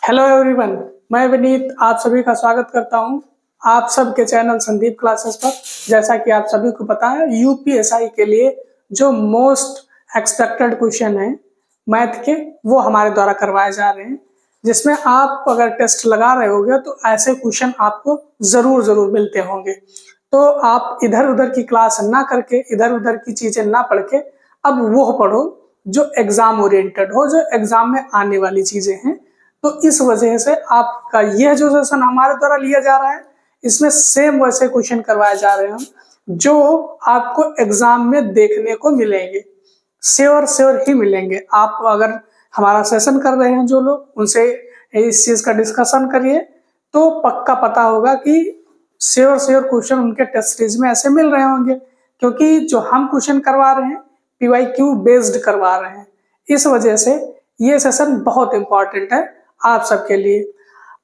Hello everyone, मैं विनीत आप सभी का स्वागत करता हूं आप सबके चैनल संदीप क्लासेस पर। जैसा कि आप सभी को पता है, यूपीएसआई के लिए जो मोस्ट एक्सपेक्टेड क्वेश्चन है मैथ के, वो हमारे द्वारा करवाए जा रहे हैं। जिसमें आप अगर टेस्ट लगा रहे होगे तो ऐसे क्वेश्चन आपको जरूर जरूर मिलते होंगे। तो आप इधर उधर की क्लास ना करके, इधर उधर की चीजें ना पढ़ के, अब वो पढ़ो जो एग्जाम ओरिएंटेड हो, जो एग्जाम में आने वाली चीजें हैं। तो इस वजह से आपका यह जो सेशन हमारे द्वारा लिया जा रहा है, इसमें सेम वैसे क्वेश्चन करवाए जा रहे हैं जो आपको एग्जाम में देखने को मिलेंगे। श्योर श्योर ही मिलेंगे। आप अगर हमारा सेशन कर रहे हैं जो लोग, उनसे इस चीज का डिस्कशन करिए तो पक्का पता होगा कि श्योर श्योर क्वेश्चन उनके टेस्ट सीरीज में ऐसे मिल रहे होंगे, क्योंकि जो हम क्वेश्चन करवा रहे हैं पीवाईक्यू बेस्ड करवा रहे हैं। इस वजह से ये सेशन बहुत इंपॉर्टेंट है आप सबके लिए।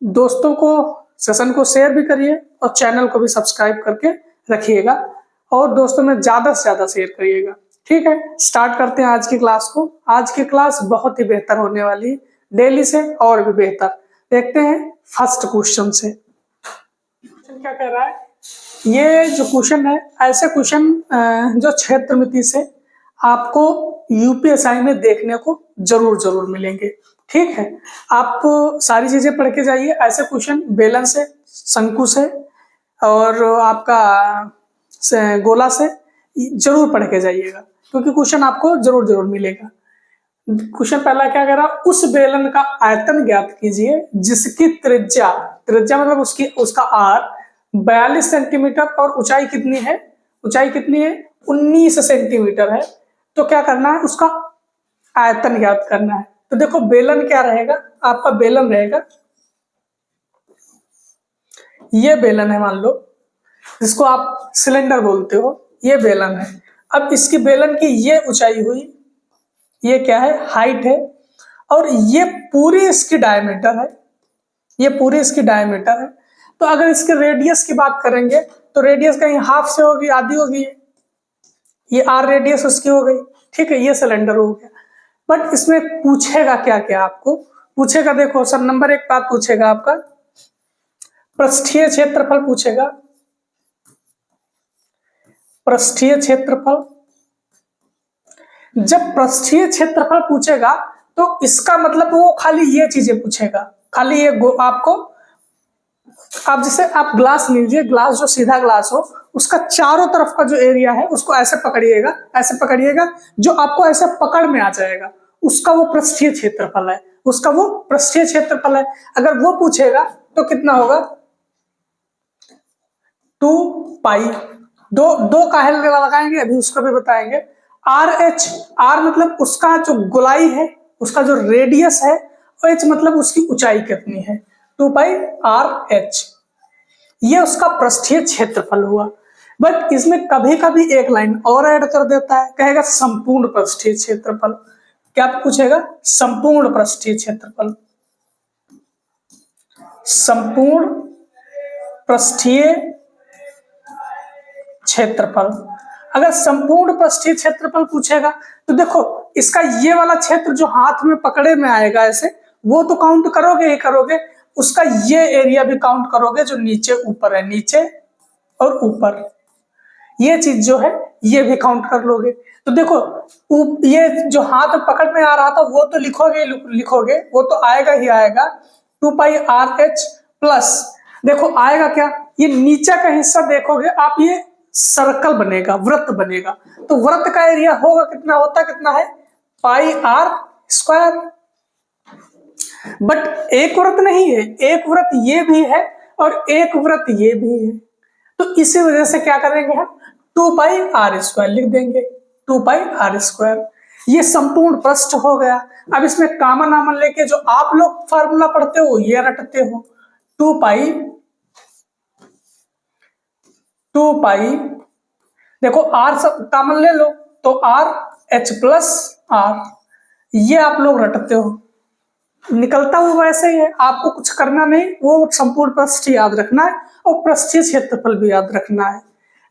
दोस्तों को सेशन को शेयर भी करिए और चैनल को भी सब्सक्राइब करके रखिएगा और दोस्तों में ज्यादा से ज्यादा शेयर करिएगा। ठीक है, स्टार्ट करते हैं आज की क्लास को। आज की क्लास बहुत ही बेहतर होने वाली, डेली से और भी बेहतर। देखते हैं फर्स्ट क्वेश्चन से। क्वेश्चन क्या कह रहा है? ये जो क्वेश्चन है, ऐसे क्वेश्चन जो क्षेत्रमिति से आपको यूपीएसआई में देखने को जरूर जरूर मिलेंगे। ठीक है, आप सारी चीजें पढ़ के जाइए। ऐसे क्वेश्चन बेलन से, शंकु से और आपका गोला से जरूर पढ़ के जाइएगा, क्योंकि क्वेश्चन आपको जरूर जरूर मिलेगा। क्वेश्चन पहला क्या कह रहा? उस बेलन का आयतन ज्ञात कीजिए जिसकी त्रिज्या, त्रिज्या मतलब उसका आर 42 सेंटीमीटर और ऊंचाई कितनी है? ऊंचाई कितनी है? 19 सेंटीमीटर है। तो क्या करना है? उसका आयतन ज्ञात करना है। तो देखो बेलन क्या रहेगा, आपका बेलन रहेगा, ये बेलन है मान लो, जिसको आप सिलेंडर बोलते हो, ये बेलन है। अब इसकी बेलन की ये ऊंचाई हुई, ये क्या है? हाइट है, और ये पूरी इसकी डायमीटर है, ये पूरी इसकी डायमीटर है। तो अगर इसके रेडियस की बात करेंगे तो रेडियस कहीं हाफ से होगी, आधी होगी, ये आर रेडियस उसकी हो गई। ठीक है, ये सिलेंडर हो गया। बट इसमें पूछेगा क्या क्या? आपको पूछेगा, देखो सर, नंबर एक बात पूछेगा आपका पृष्ठीय क्षेत्रफल पूछेगा। पृष्ठीय क्षेत्रफल, जब पृष्ठीय क्षेत्रफल पूछेगा तो इसका मतलब वो खाली ये चीजें पूछेगा, खाली ये आपको, आप जैसे आप ग्लास लीजिए, ग्लास जो सीधा ग्लास हो, उसका चारों तरफ का जो एरिया है उसको ऐसे पकड़िएगा, ऐसे पकड़िएगा, जो आपको ऐसे पकड़ में आ जाएगा उसका वो पृष्ठीय क्षेत्रफल है, उसका वो पृष्ठीय क्षेत्रफल है। अगर वो पूछेगा तो कितना होगा? 2 पाई। दो काहे लगाएंगे अभी उसको भी बताएंगे। आर एच, आर मतलब उसका जो गोलाई है, उसका जो रेडियस है, और एच मतलब उसकी ऊंचाई कितनी है, 2 पाई आर एच। ये उसका पृष्ठीय क्षेत्रफल हुआ। बट इसमें कभी कभी एक लाइन और ऐड कर देता है, कहेगा संपूर्ण पृष्ठीय क्षेत्रफल। क्या पूछेगा? संपूर्ण पृष्ठीय क्षेत्रफल, संपूर्ण पृष्ठीय क्षेत्रफल। अगर संपूर्ण पृष्ठीय क्षेत्रफल पूछेगा तो देखो इसका ये वाला क्षेत्र जो हाथ में पकड़े में आएगा ऐसे, वो तो काउंट करोगे ही करोगे, उसका ये एरिया भी काउंट करोगे जो नीचे ऊपर है, नीचे और ऊपर, ये चीज जो है ये भी काउंट कर लोगे। तो देखो ये जो हाथ पकड़ में आ रहा था वो तो लिखोगे, वो तो आएगा ही आएगा, 2 पाई आर एच प्लस, देखो आएगा क्या? ये नीचे का हिस्सा देखोगे आप, ये सर्कल बनेगा, वृत्त बनेगा। तो वृत्त का एरिया होगा कितना, होता कितना है? पाई आर स्क्वायर। बट एक वृत्त नहीं है, एक वृत्त ये भी है और एक वृत्त ये भी है। तो इसी वजह से क्या करेंगे हम? 2 पाई आर स्क्वायर लिख देंगे, 2 पाई आर स्क्वायर। ये संपूर्ण पृष्ठ हो गया। अब इसमें कॉमन आमन लेके जो आप लोग फार्मूला पढ़ते हो ये रटते हो, 2 पाई, 2 पाई, देखो आर सब कॉमन ले लो तो आर एच प्लस आर, ये आप लोग रटते हो, निकलता हुआ वैसे ही है, आपको कुछ करना नहीं, वो संपूर्ण पृष्ठ याद रखना है और पृष्ठीय क्षेत्रफल भी याद रखना है।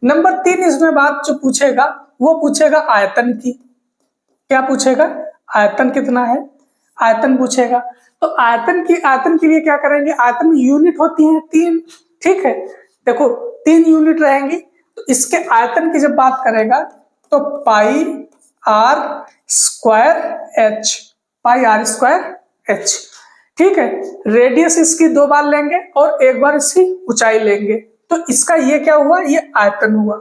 नंबर 3 इसमें बात जो पूछेगा वो पूछेगा आयतन की। क्या पूछेगा? आयतन कितना है? आयतन पूछेगा। तो आयतन के लिए क्या करेंगे, आयतन में यूनिट होती हैं 3, ठीक है। देखो 3 यूनिट रहेंगी, तो इसके आयतन की जब बात करेगा तो pi r square h, pi r square h, ठीक है। रेडियस इसकी 2 बार लेंगे और 1 बार इसकी ऊंचाई लेंगे, तो इसका ये क्या हुआ, ये आयतन हुआ,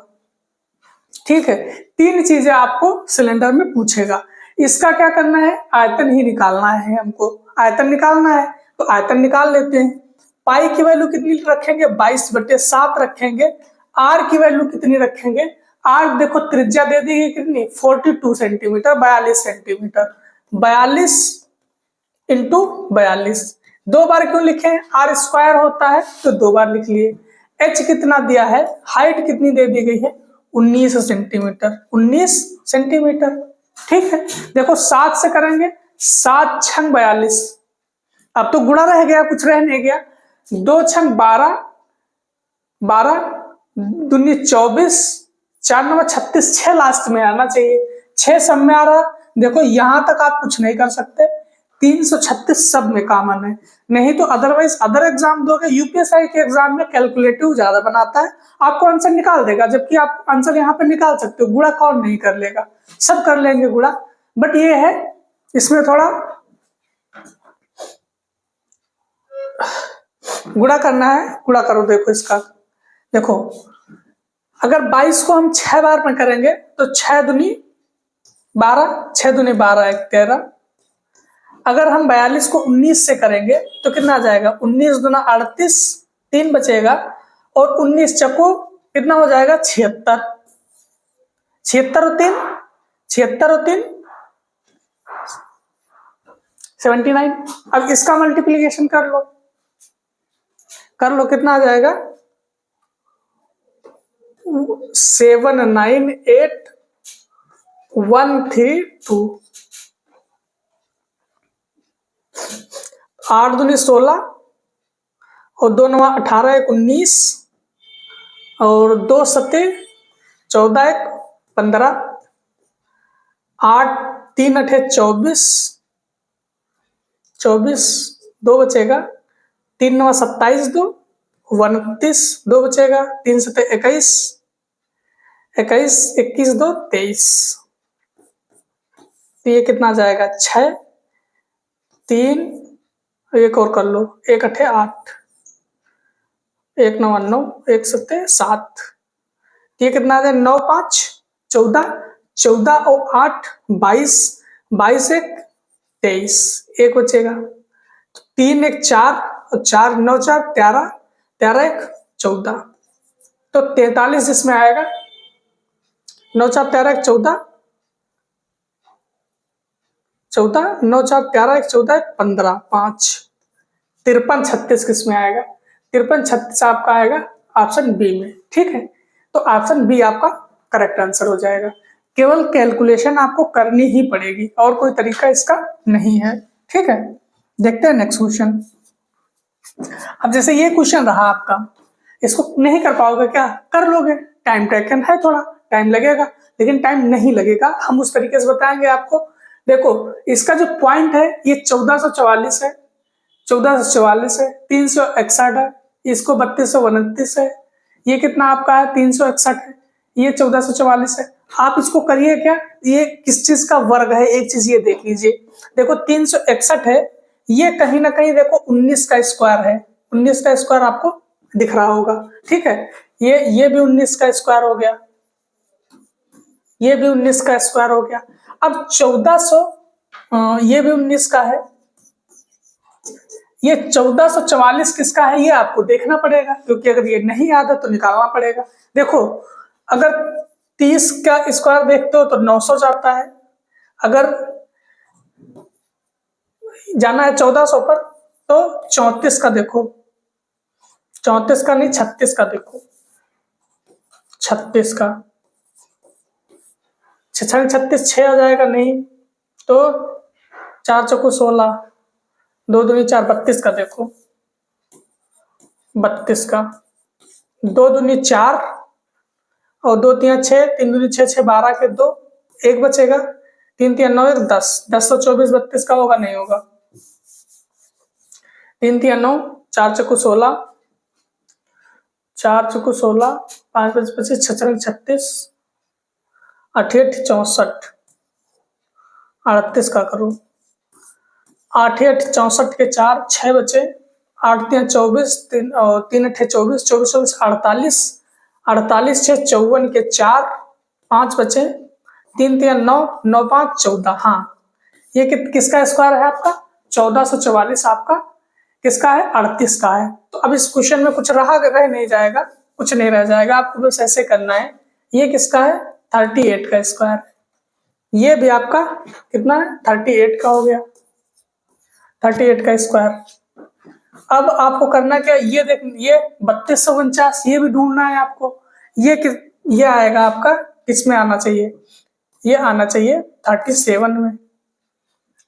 ठीक है। 3 चीजें आपको सिलेंडर में पूछेगा। इसका क्या करना है, आयतन ही निकालना है हमको, आयतन निकालना है तो आयतन निकाल लेते हैं। पाई की वैल्यू कितनी रखेंगे, 22/7 रखेंगे। आर की वैल्यू कितनी रखेंगे, आर देखो त्रिज्या दे दी कितनी 42 सेंटीमीटर, 42 सेंटीमीटर, 42 इंटू 42। 2 बार क्यों लिखे, आर स्क्वायर होता है तो 2 बार लिख लिए। एच कितना दिया है, हाइट कितनी दे दी गई है 19 सेंटीमीटर, 19 सेंटीमीटर, ठीक है। देखो 7 से करेंगे, 7 छंग 42, अब तो गुणा रह गया, कुछ रह नहीं गया। 2 छंग 12, 12 दूनी 24, 4 9 36, 6 लास्ट में आना चाहिए, 6 सब में आ रहा। देखो यहां तक आप कुछ नहीं कर सकते, 336 सब में कॉमन है, नहीं तो अदरवाइज अदर एग्जाम दोगे, यूपीएसआई के एग्जाम में कैलकुलेटिव ज्यादा बनाता है, आपको आंसर निकाल देगा, जबकि आप आंसर यहाँ पे निकाल सकते हो, गुणा कौन नहीं कर लेगा, सब कर लेंगे गुणा। बट ये है इसमें थोड़ा गुणा करना है, गुणा करो। देखो इसका, देखो अगर 22 को हम 6 बार में करेंगे तो 6 दूनी 12, 6 दूनी 12 1 13। अगर हम 42 को 19 से करेंगे तो कितना आ जाएगा, 19 दूना 38, 3 बचेगा, और 19 चको कितना हो जाएगा 76, 76 और 3, 76 और 3 79। अब इसका मल्टीप्लीकेशन कर लो, कितना आ जाएगा 798,132। 8 दूनी 16 और 2 9 18 1 19 और 2 7 14 1 15, 8 3 8 24, 24 2 बचेगा, 3 9 27 2 29, 2 बचेगा, 3 7 21, 21 21 2 23। तो ये कितना जाएगा 6, 3 एक और कर लो, 1 8 8, 1 9 9, 1 7 7, ये कितना आ जाए 9 5 14, 14 और 8 22, 22 1 23, 1 बचेगा, 3 1 4 और 4 9 4 13, 13 1 14, तो 43 इसमें आएगा, 9 4 13 1 14, 14 9 4 13 1 14 15 5, 53 36 किसमें आएगा, 53 36 आपका आएगा ऑप्शन बी में, ठीक है। तो ऑप्शन बी आपका करेक्ट आंसर हो जाएगा। केवल कैलकुलेशन आपको करनी ही पड़ेगी और कोई तरीका इसका नहीं है, ठीक है। देखते हैं नेक्स्ट क्वेश्चन। अब जैसे ये क्वेश्चन रहा आपका, इसको नहीं कर पाओगे क्या, कर लोगे, टाइम टेकन है, थोड़ा टाइम लगेगा, लेकिन टाइम नहीं लगेगा, हम उस तरीके से बताएंगे आपको। देखो इसका जो पॉइंट है ये 1444 है, 1444 है, 361 है, इसको 3229 है, ये कितना आपका है 361 है, ये 1444 है। आप इसको करिए क्या, ये किस चीज का वर्ग है, एक चीज ये देख लीजिए। देखो 361 है, ये कहीं ना कहीं देखो 19 का स्क्वायर है, 19 का स्क्वायर आपको दिख रहा होगा, ठीक है। ये भी 19 का स्क्वायर हो गया, ये भी 19 का स्क्वायर हो गया। अब 1400 ये भी 19 का है, ये 1444 किसका है ये आपको देखना पड़ेगा, क्योंकि अगर ये नहीं याद है तो निकालना पड़ेगा। देखो अगर 30 का स्क्वायर देखते हो तो 900 जाता है, अगर जाना है 1400 पर तो 34 का देखो, 34 का नहीं 36 का देखो, 36 का 36 6 आ जाएगा, नहीं तो 4 चौको 16, 2 दूनी 4 32 का देखो, 32 का 2 दूनी 4 और 2 3 6, 3 दूनी 6 6 12 के 2, 1 बचेगा, 3 3 9 1 10, 10 तो 24 32 का होगा, नहीं होगा। 3 3 9, 4 चौको 16, 4 चौको 16, 5 5 25, 6 36, 8 8 64, 38 का करूँ। 8 8 64 के 4, 6 बचे, 8 3 24, 3 8 24, 24 24 48, 48 6 54 के 4, 5 बचे, 3 3 9, 9 5 14। हाँ, ये किसका स्क्वायर है आपका? 1444 आपका किसका है? 38 का है। तो अब इस क्वेश्चन में कुछ रह नहीं जाएगा, कुछ नहीं रह जाएगा, आपको बस ऐसे करना है। ये किसका है? 38 का स्क्वायर। ये भी आपका कितना है? 38 का हो गया, 38 का स्क्वायर। अब आपको करना क्या? ये देख, ये 3249 ये भी ढूंढना है आपको। ये आएगा आपका, किसमें आना चाहिए? ये आना चाहिए 37 में,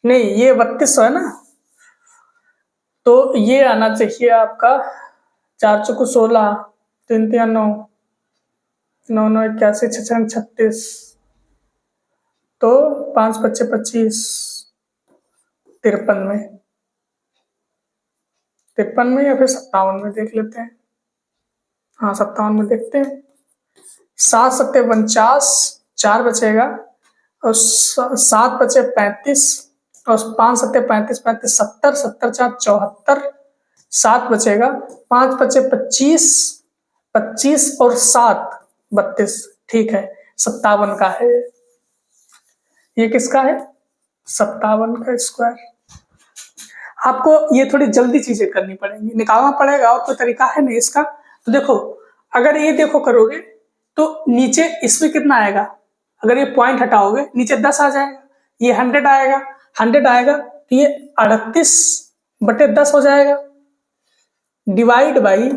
नहीं ये 3200 है ना, तो ये आना चाहिए आपका 4 चौको 16, 3 3 9, 9 9 81, 6 36, तो 5 25 25, 53 में, 53 में या फिर 57 में देख लेते हैं। हाँ 57 में देखते हैं। 7 7 49, 4 बचेगा, और 7 बचे 35, और 5 7 35 35 70, 70 4 74, 7 बचेगा, 5 बचे 25, 25 और 7 32। ठीक है, 57 का है। ये किसका है? 57 का स्क्वायर। आपको ये थोड़ी जल्दी चीजें करनी पड़ेंगी, निकालना पड़ेगा, और कोई तरीका है नहीं इसका। तो देखो, अगर ये देखो करोगे तो नीचे इसमें कितना आएगा? अगर ये पॉइंट हटाओगे नीचे 10 आ जाएगा, ये 100 आएगा, 100 आएगा तो ये 38/10 हो जाएगा, डिवाइड बाई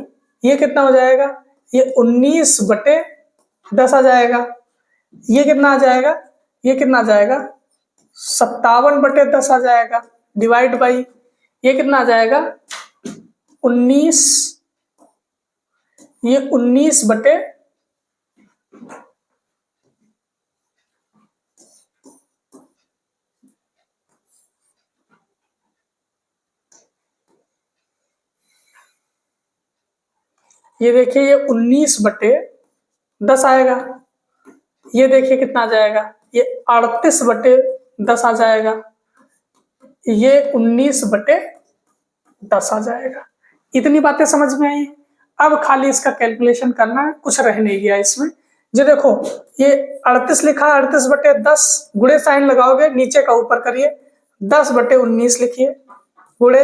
ये कितना हो जाएगा? ये 19/10 आ जाएगा। ये कितना आ जाएगा? ये कितना आ जाएगा? 57/10 आ जाएगा, डिवाइड बाई ये कितना आ जाएगा? 19, ये 19 बटे ये देखिए, ये 19/10 आएगा। ये देखिए कितना आ जाएगा? ये 38/10 आ जाएगा। ये 19/10 आ जाएगा। इतनी बातें समझ में आई। अब खाली इसका कैलकुलेशन करना है, कुछ रह नहीं गया इसमें। जो देखो, ये 38 लिखा, 38/10, गुणे साइन लगाओगे, नीचे का ऊपर करिए, 10/19 लिखिए, गुणे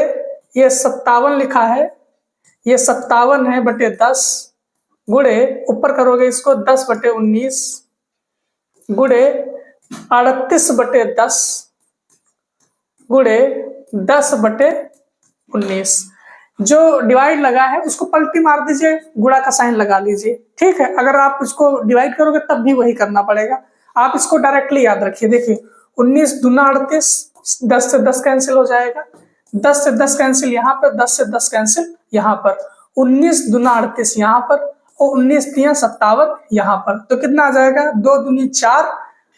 ये 57 लिखा है, ये 57 है बटे 10, गुणे ऊपर करोगे इसको 10/19, गुणे 38/10, गुणे 10/19। जो डिवाइड लगा है उसको पलटी मार दीजिए, गुणा का साइन लगा लीजिए। ठीक है, अगर आप इसको डिवाइड करोगे तब भी वही करना पड़ेगा। आप इसको डायरेक्टली याद रखिए। देखिए 19 दूना 38, 10 से 10 कैंसिल हो जाएगा, 10 से 10 कैंसिल यहाँ पर, 10 से 10 कैंसिल यहाँ पर, 19 दूना 38 यहाँ पर, और 19 3 57 यहाँ पर। तो कितना आ जाएगा? 2 दूनी 4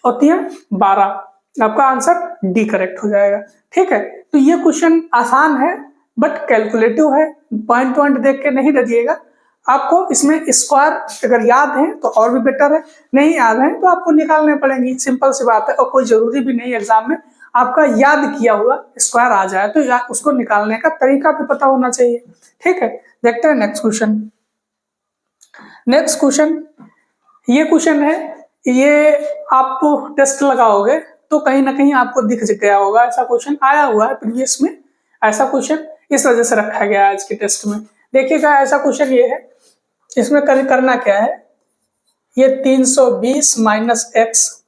और 3 12। आपका आंसर डी करेक्ट हो जाएगा। ठीक है, तो ये क्वेश्चन आसान है बट कैलकुलेटिव है, पॉइंट पॉइंट देख के नहीं रखिएगा। आपको इसमें स्क्वायर अगर याद है तो और भी बेटर है, नहीं याद है तो आपको निकालने पड़ेंगी, सिंपल सी बात है। और कोई जरूरी भी नहीं एग्जाम में आपका याद किया हुआ स्क्वायर आ जाए, तो उसको निकालने का तरीका भी पता होना चाहिए। ठीक है, देखते हैं नेक्स्ट क्वेश्चन। नेक्स्ट क्वेश्चन, ये क्वेश्चन है, ये आपको टेस्ट लगाओगे तो कहीं ना कहीं आपको दिख गया होगा, ऐसा क्वेश्चन आया हुआ है प्रीवियस में। ऐसा क्वेश्चन इस वजह से रखा गया है आज के टेस्ट में। देखिएगा, ऐसा क्वेश्चन ये है, इसमें करना क्या है, ये 320 माइनस एक्स,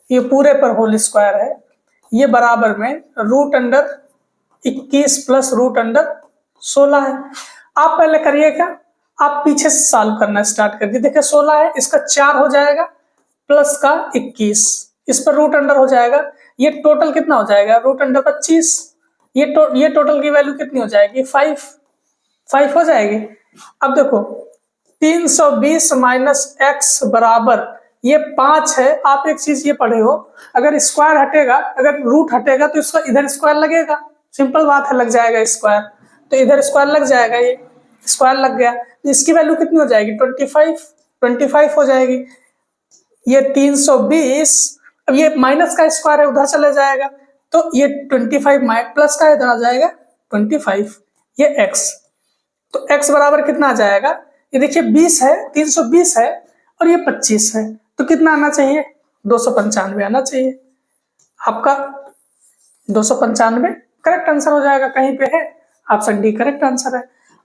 ये पूरे पर होल स्क्वायर है, ये बराबर में √21 प्लस √16 है। आप पहले करिए क्या, आप पीछे से सॉल्व करना स्टार्ट कर दिए। देखिए 16 है, इसका 4 हो जाएगा, प्लस का 21, इस पर √अंडर हो जाएगा, ये टोटल कितना हो जाएगा? √25। ये टोटल की वैल्यू कितनी हो जाएगी? 5 हो जाएगी। अब देखो 320 माइनस एक्स बराबर, ये 5 है। आप एक चीज ये पढ़े हो, अगर स्क्वायर हटेगा, अगर रूट हटेगा तो इसका इधर स्क्वायर लगेगा, सिंपल बात है, लग जाएगा स्क्वायर, तो इधर स्क्वायर लग जाएगा, ये स्क्वायर लग गया, तो इसकी वैल्यू कितनी हो जाएगी 25 हो जाएगी। ये 320, अब ये माइनस का स्क्वायर है, उधर चला जाएगा, तो ये 25 प्लस का इधर आ जाएगा 25, ये x, तो x बराबर कितना आ जाएगा, ये देखिए 20 है, 320 है और ये 25 है, तो कितना आना चाहिए 295 आना चाहिए। आपका 295 करेक्ट आंसर हो जाएगा, कहीं पे है ऑप्शन डी करेक्ट आंसर है।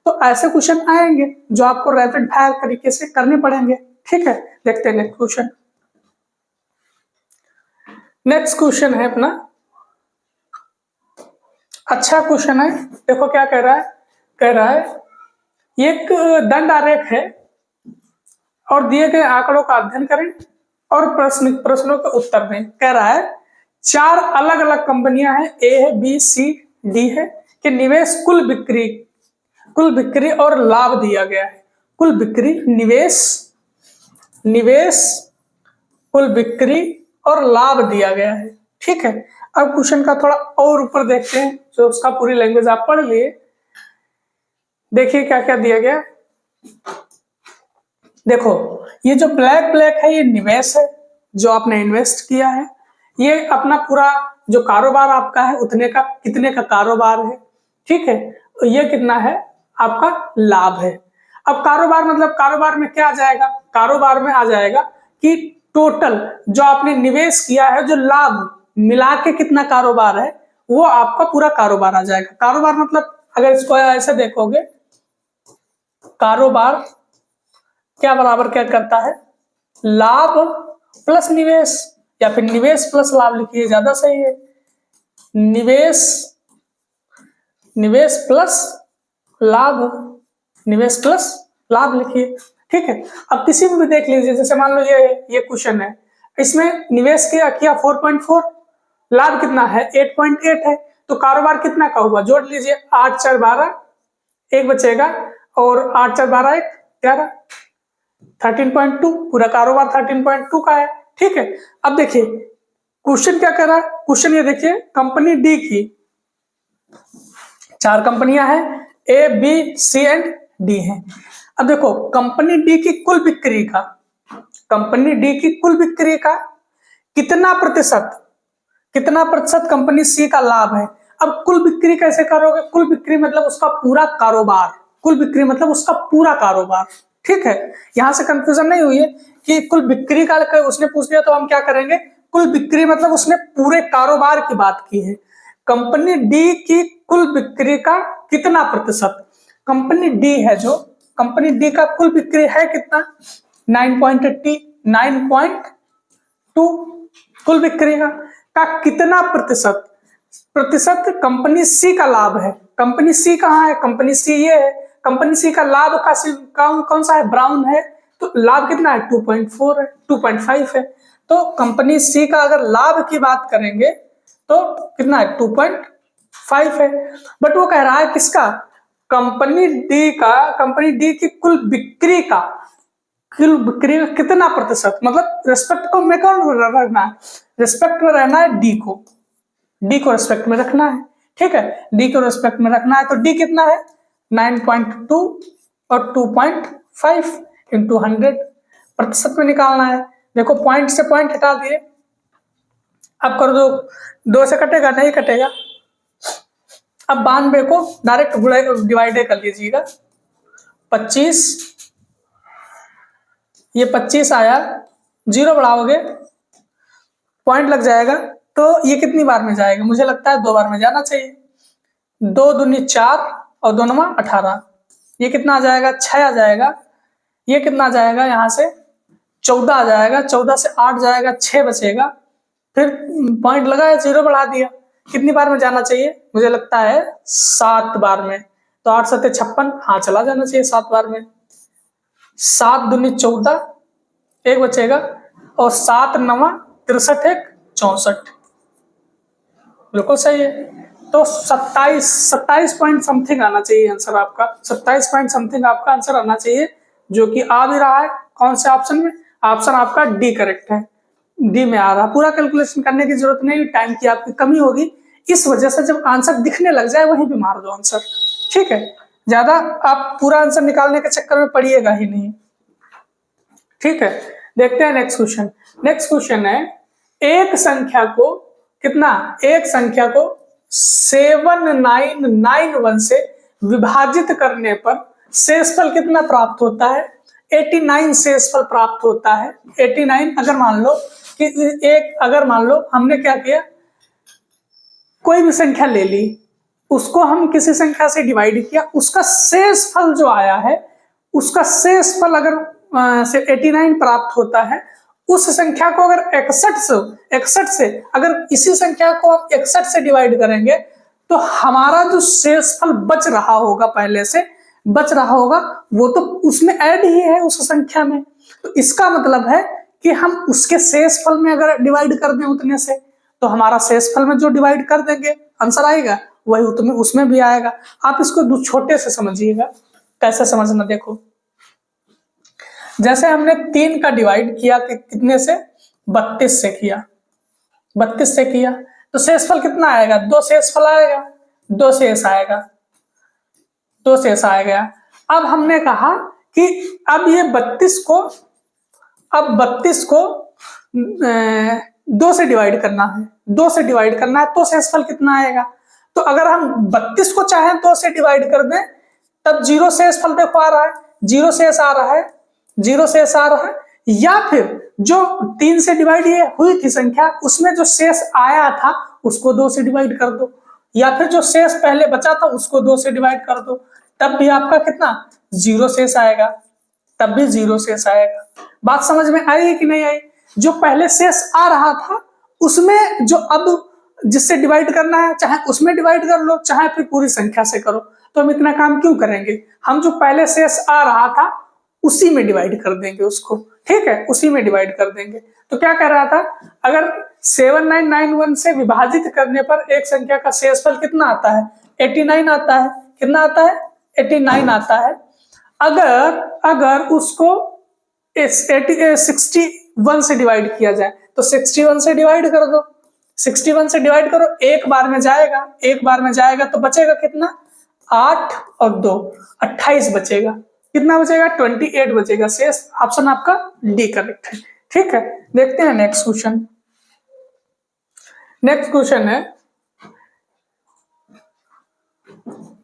तो ऐसे क्वेश्चन आएंगे जो आपको रैपिड फायर तरीके से करने पड़ेंगे, ठीक है। देखते हैं नेक्स्ट क्वेश्चन। नेक्स्ट क्वेश्चन है अपना, अच्छा क्वेश्चन है, देखो क्या कह रहा है, कह रहा है एक दंड आरेख है और दिए गए आंकड़ों का अध्ययन करें और प्रश्नों के उत्तर दें। कह रहा है 4 अलग अलग कंपनियां हैं, ए है, बी, सी, डी है, कि निवेश कुल बिक्री और लाभ दिया गया है। कुल बिक्री, निवेश कुल बिक्री और लाभ दिया गया है, ठीक है। अब क्वेश्चन का थोड़ा और ऊपर देखते हैं, जो उसका पूरी लैंग्वेज आप पढ़ लिए। देखिए क्या क्या दिया गया, देखो ये जो ब्लैक है ये निवेश है, जो आपने इन्वेस्ट किया है। ये अपना पूरा जो कारोबार आपका है उतने का, कितने का कारोबार है, ठीक है। तो ये कितना है आपका लाभ है। अब कारोबार मतलब कारोबार में क्या आ जाएगा, कारोबार में आ जाएगा कि टोटल जो आपने निवेश किया है, जो लाभ मिला के कितना कारोबार है, वो आपका पूरा कारोबार आ जाएगा। कारोबार मतलब अगर इसको ऐसे देखोगे, कारोबार क्या बराबर क्या करता है, लाभ प्लस निवेश, या फिर निवेश प्लस लाभ लिखिए, ज्यादा सही है। निवेश प्लस लाभ लिखिए, ठीक है। अब किसी में भी देख लीजिए, जैसे मान लो ये क्वेश्चन है, इसमें निवेश किया 4.4, लाभ कितना है 8.8 है, तो कारोबार कितना का हुआ, जोड़ लीजिए, 8 4 12, एक बचेगा, और 8 4 12 1 11, 13.2, पूरा कारोबार 13.2 का है, ठीक है। अब देखिए क्वेश्चन क्या कर रहा है, क्वेश्चन ये देखिए, कंपनी डी की 4 कंपनियां हैं, ए, बी, सी एंड डी हैं। अब देखो कंपनी डी की कुल बिक्री का कितना प्रतिशत कंपनी सी का लाभ है। अब कुल बिक्री कैसे करोगे, कुल बिक्री मतलब उसका पूरा कारोबार, ठीक है। यहां से कंफ्यूजन नहीं हुई है कि कुल बिक्री का उसने पूछ लिया तो हम क्या करेंगे, कुल बिक्री मतलब उसने पूरे कारोबार की बात की है। कंपनी डी की कुल बिक्री का कितना प्रतिशत, कंपनी डी है, जो कंपनी डी का कुल बिक्री है कितना 9.2, कुल बिक्री का कितना प्रतिशत कंपनी सी का लाभ है। कंपनी सी कहाँ है, कंपनी सी ये है, कंपनी सी का लाभ का कौन सा है, ब्राउन है, तो लाभ कितना है 2.4 है, 2.5 है। तो कंपनी सी का अगर लाभ की बात करेंगे तो कितना है 2.5 है। बट वो कह रहा है किसका, कंपनी डी की कुल बिक्री का कितना प्रतिशत, मतलब रिस्पेक्ट को में कौन रखना है, रिस्पेक्ट में रहना है डी को रिस्पेक्ट में रखना है, ठीक है। डी को रिस्पेक्ट में रखना है, तो डी कितना है 9.2 और 2.5 इंटू 100 प्रतिशत में निकालना है। देखो पॉइंट से पॉइंट हटा दिए, अब कर दो, 2 से कटेगा नहीं कटेगा। अब 92 को डायरेक्ट डिवाइड कर लीजिएगा, 25, ये 25 आया, 0 बढ़ाओगे पॉइंट लग जाएगा, तो ये कितनी बार में जाएगा, मुझे लगता है 2 बार में जाना चाहिए। 2 दूनी 4 और 2 9 18, ये कितना आ जाएगा 6 आ जाएगा, ये कितना आ जाएगा यहाँ से 14 आ जाएगा, 14 से 8 जाएगा, 6 बचेगा, फिर पॉइंट लगाया 0 बढ़ा दिया, कितनी बार में जाना चाहिए, मुझे लगता है 7 बार में। तो 8 7 56, हाँ चला जाना चाहिए 7 बार में। 7 दूनी 14, एक बचेगा, और 7 9 63 1 64, बिल्कुल सही है। तो 27 पॉइंट समथिंग आना चाहिए आंसर आपका, 27 पॉइंट समथिंग आपका आंसर आना चाहिए, जो कि आ भी रहा है कौन से ऑप्शन में, ऑप्शन आपका डी करेक्ट है, डी में आ रहा। पूरा कैलकुलेशन करने की जरूरत नहीं, टाइम की आपकी कमी होगी, इस वजह से जब आंसर दिखने लग जाए वहीं पे मार दो आंसर, ठीक है। ज्यादा आप पूरा आंसर निकालने के चक्कर में पड़िएगा ही नहीं, ठीक है। देखते हैं नेक्स्ट क्वेश्चन। नेक्स्ट क्वेश्चन है एक संख्या को कितना, एक संख्या को 7991 से विभाजित करने पर शेषफल कितना प्राप्त होता है? 89 शेषफल प्राप्त होता है। 89 अगर मान लो कि अगर मान लो हमने क्या किया, कोई भी संख्या ले ली, उसको हम किसी संख्या से डिवाइड किया, उसका शेषफल जो आया है, उसका शेषफल अगर 89 प्राप्त होता है, उस संख्या को अगर 61 से अगर इसी संख्या को हम 61 से डिवाइड करेंगे तो हमारा जो शेषफल बच रहा होगा, पहले से बच रहा होगा, वो तो उसमें ऐड ही है उस संख्या में। तो इसका मतलब है कि हम उसके शेषफल में अगर डिवाइड कर दें उतने से, तो हमारा शेषफल में जो डिवाइड कर देंगे आंसर आएगा वही उतने उसमें भी आएगा। आप इसको छोटे से समझिएगा, कैसे समझना देखो। जैसे हमने 3 का डिवाइड किया कि कितने से, 32 से किया, 32 से किया, तो शेषफल कितना आएगा? 2 शेषफल आएगा, 2 शेष आएगा, 2 शेष आएगा। अब हमने कहा कि अब ये 32 को, अब 32 को 2 से डिवाइड करना है, 2 से डिवाइड करना है, तो शेषफल कितना आएगा? तो अगर हम 32 को चाहें 2 से डिवाइड कर दें, तब 0 शेषफल देखो आ रहा है, 0 शेष आ रहा है, 0 शेष आ रहा है। या फिर जो 3 से डिवाइड ये हुई थी संख्या, उसमें जो शेष आया था उसको 2 से डिवाइड कर दो, या फिर जो शेष पहले बचा था उसको 2 से डिवाइड कर दो, तब भी आपका कितना, 0 शेष आएगा, तब भी 0 शेष आएगा। बात समझ में आई कि नहीं आई? जो पहले शेष आ रहा था उसमें जो अब जिससे डिवाइड करना है, चाहे उसमें डिवाइड कर लो, चाहे फिर पूरी संख्या से करो, तो हम इतना काम क्यों करेंगे? हम जो पहले शेष आ रहा था उसी में डिवाइड कर देंगे उसको, ठीक है, उसी में डिवाइड कर देंगे। तो क्या कह रहा था, अगर 7991 से विभाजित करने पर एक संख्या का शेषफल कितना आता है? 89 आता है। कितना आता है? 89 आता है। अगर उसको 61 से डिवाइड किया जाए तो 61 से डिवाइड कर दो, 61 से डिवाइड करो, एक बार में जाएगा, एक बार में जाएगा, तो बचेगा कितना, 8 और 2 28 बचेगा। कितना बचेगा? 28 बचेगा शेष। ऑप्शन आपका डी करेक्ट है, ठीक है। देखते हैं नेक्स्ट क्वेश्चन। नेक्स्ट क्वेश्चन है,